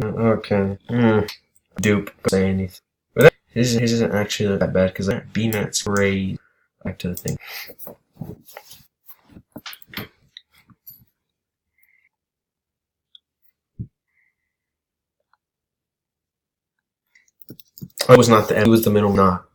Okay. Dupe. Say anything. But his isn't actually that bad because that BMAT's great. Back to the thing. Oh, it was not the end. It was the middle knot.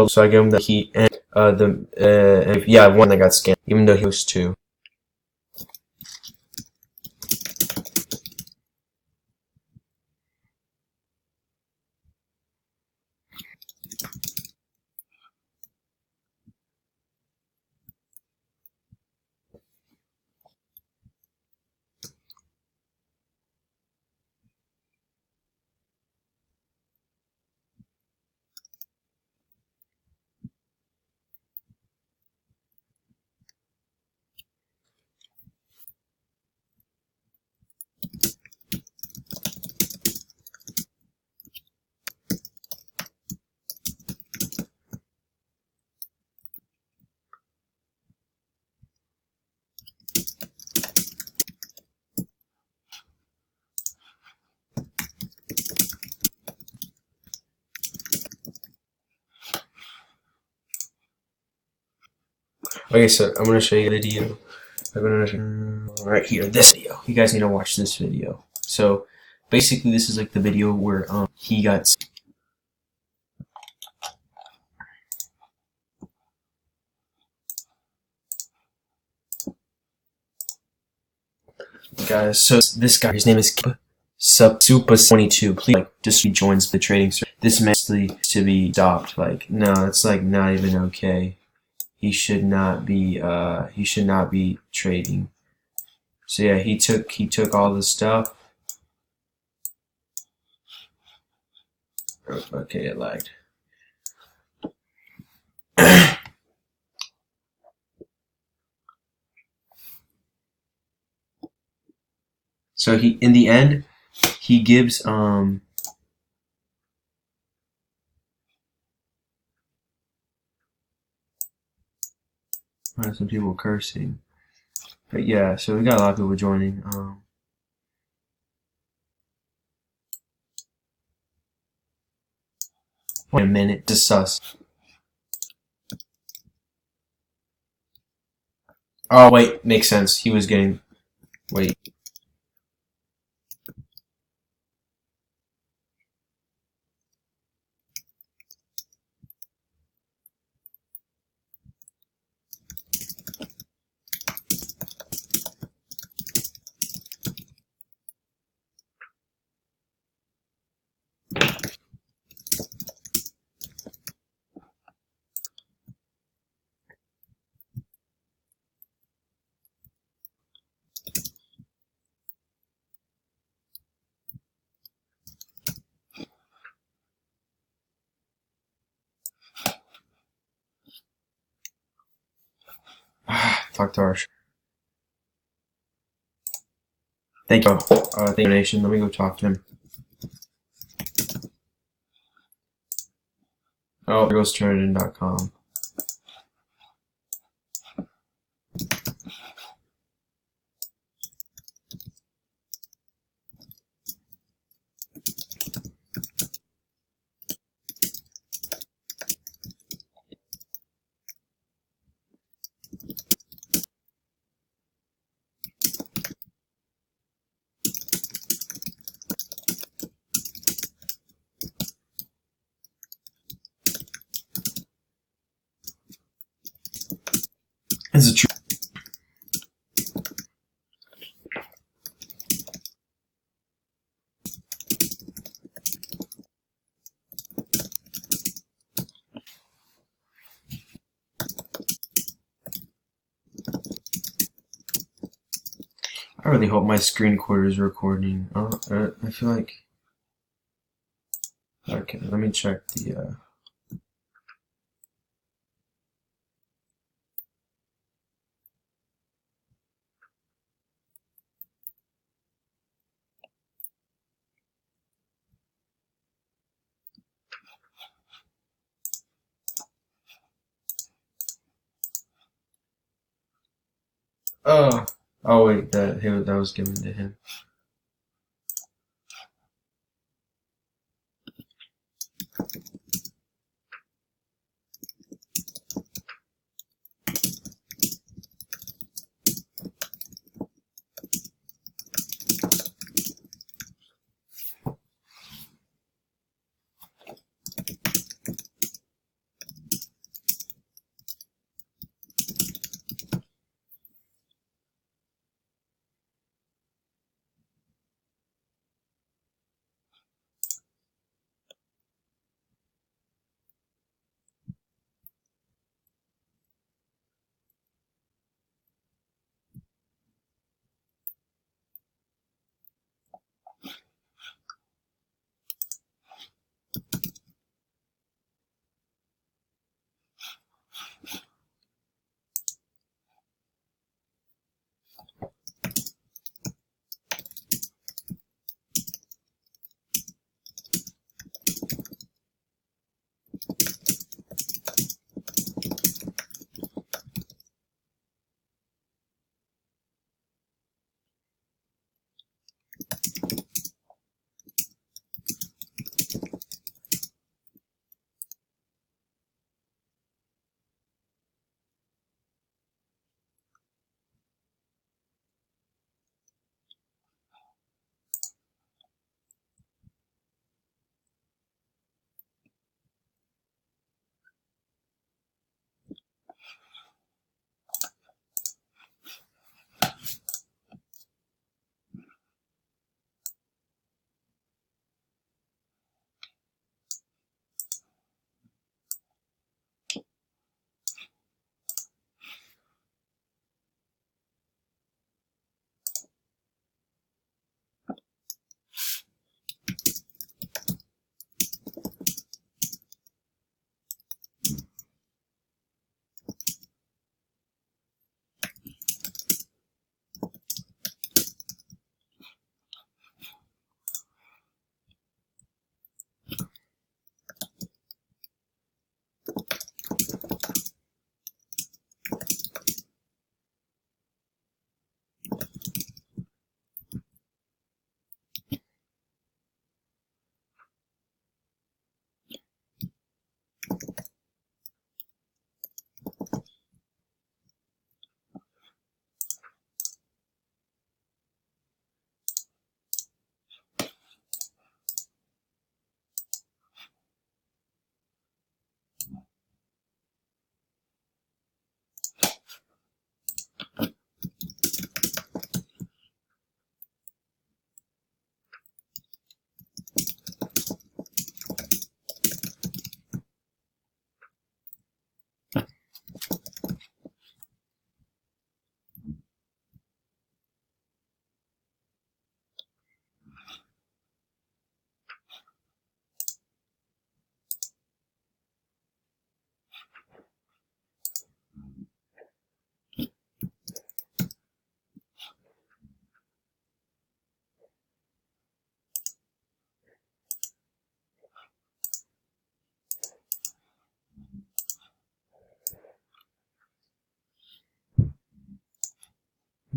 So I gave him the heat and one that got scanned, even though he was two. Okay, so I'm gonna show you a video. Right here, this video. You guys need to watch this video. So basically, this is like the video where he got. Guys, so this guy, his name is Super22. Please, like, just rejoins the trading server. This man to be stopped. Like, no, it's like not even okay. He should not be trading. So yeah, he took all the stuff. Oh, okay, it lagged. So in the end, he gives some people cursing. But yeah, so we got a lot of people joining. Wait a minute, to sus. Oh wait, makes sense. He was getting. Wait. Talk to Arsh. Thank you. Thank you, donation. Let me go talk to him. Oh, there goes Turnitin.com. It's a true. I really hope my screen recorder is recording. I feel like. Okay, let me check the. Oh wait, that was given to him.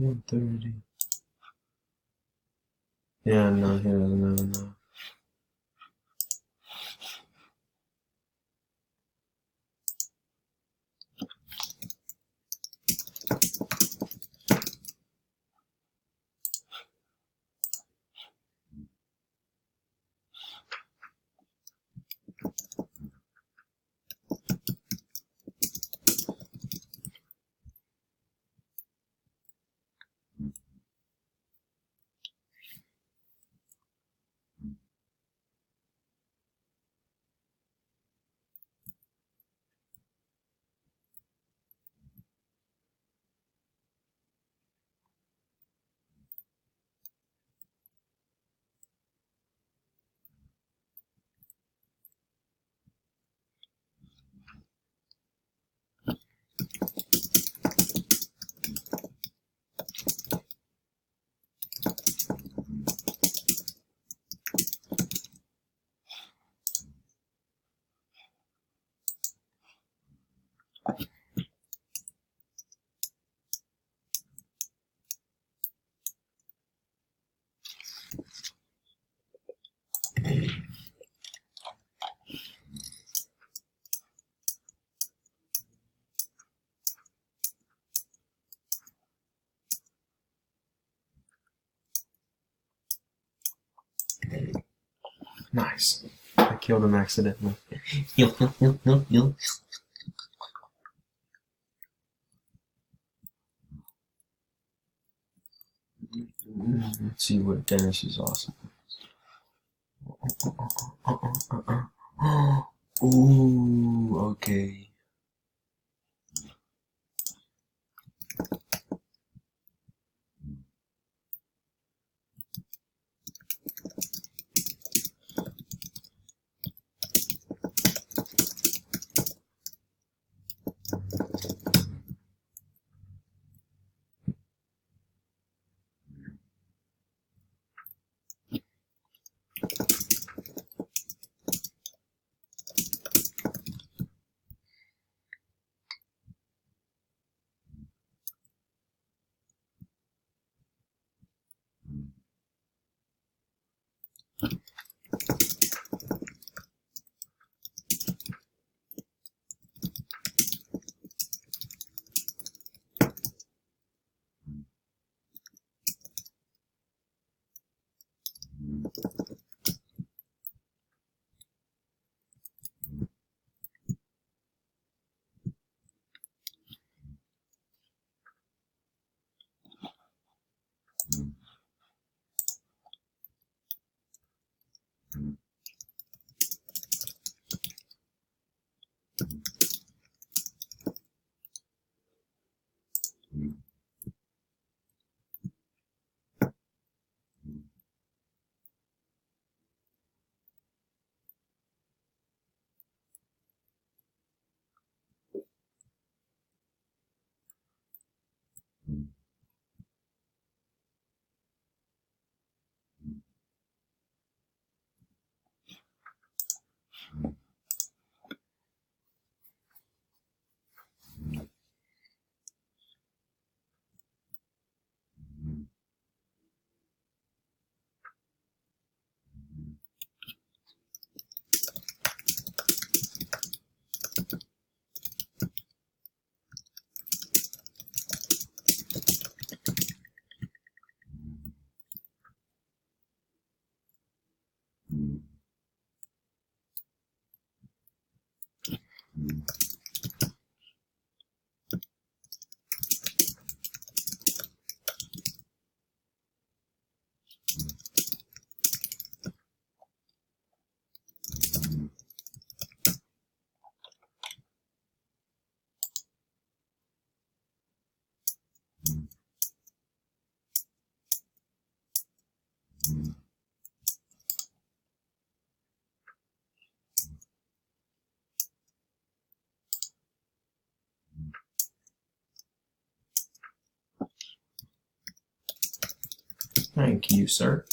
$130. Yeah, no, he doesn't have enough. Nice. I killed him accidentally. Heal, heal, heal, heal, heal. Let's see what Dennis is awesome. Ooh, okay. Thank you, sir.